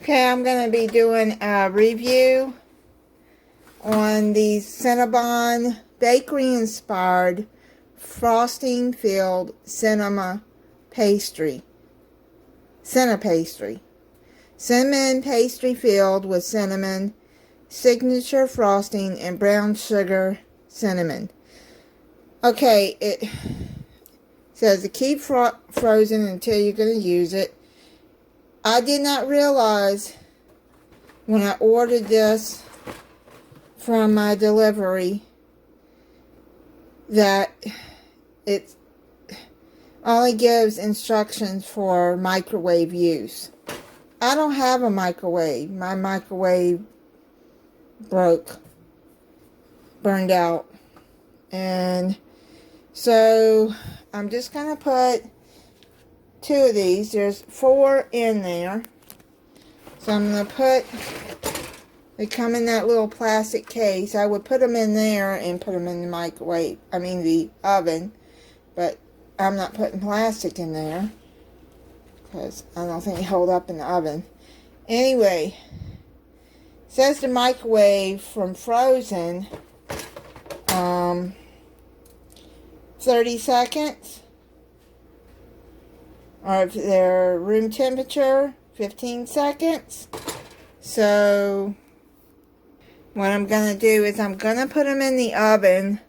Okay, I'm going to be doing a review on the Cinnabon bakery-inspired frosting-filled CinnaPastry. CinnaPastry. Cinnamon pastry filled with cinnamon, signature frosting, and brown sugar cinnamon. Okay, it says to keep frozen until you're going to use it. I did not realize when I ordered this from my delivery that it only gives instructions for microwave use. I don't have a microwave. My microwave burned out. And so I'm just going to put 2 of these. There's 4 in there. So I'm going to put, they come in that little plastic case. I would put them in there and put them in the microwave, the oven. But I'm not putting plastic in there because I don't think it hold up in the oven. Anyway, it says the microwave from frozen 30 seconds. Or if they're room temperature, 15 seconds. So what I'm going to do is I'm going to put them in the oven.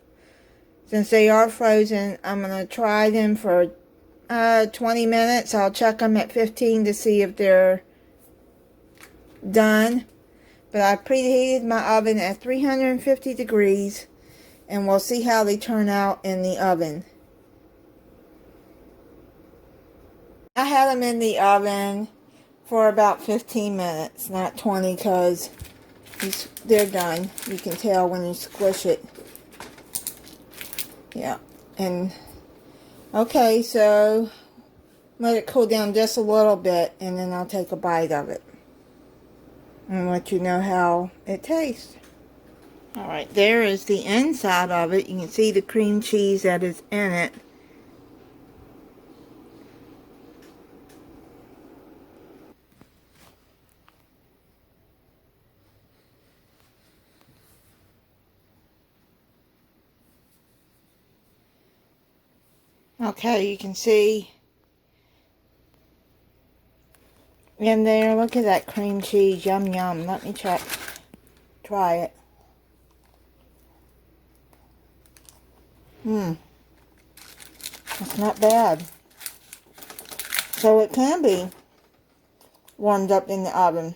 Since they are frozen, I'm going to try them for 20 minutes. I'll check them at 15 to see if they're done. But I preheated my oven at 350 degrees. And we'll see how they turn out in the oven. I had them in the oven for about 15 minutes, not 20, because they're done. You can tell when you squish it. Yeah, and okay, so let it cool down just a little bit, and then I'll take a bite of it and let you know how it tastes. Alright, there is the inside of it. You can see the cream cheese that is in it. Okay, you can see in there, look at that cream cheese, yum yum. Let me try it. It's not bad. So it can be warmed up in the oven.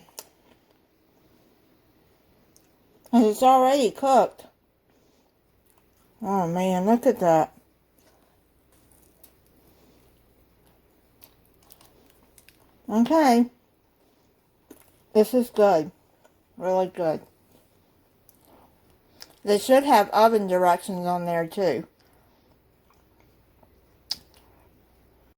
And it's already cooked. Oh man, look at that. Okay. This is good. Really good. They should have oven directions on there too.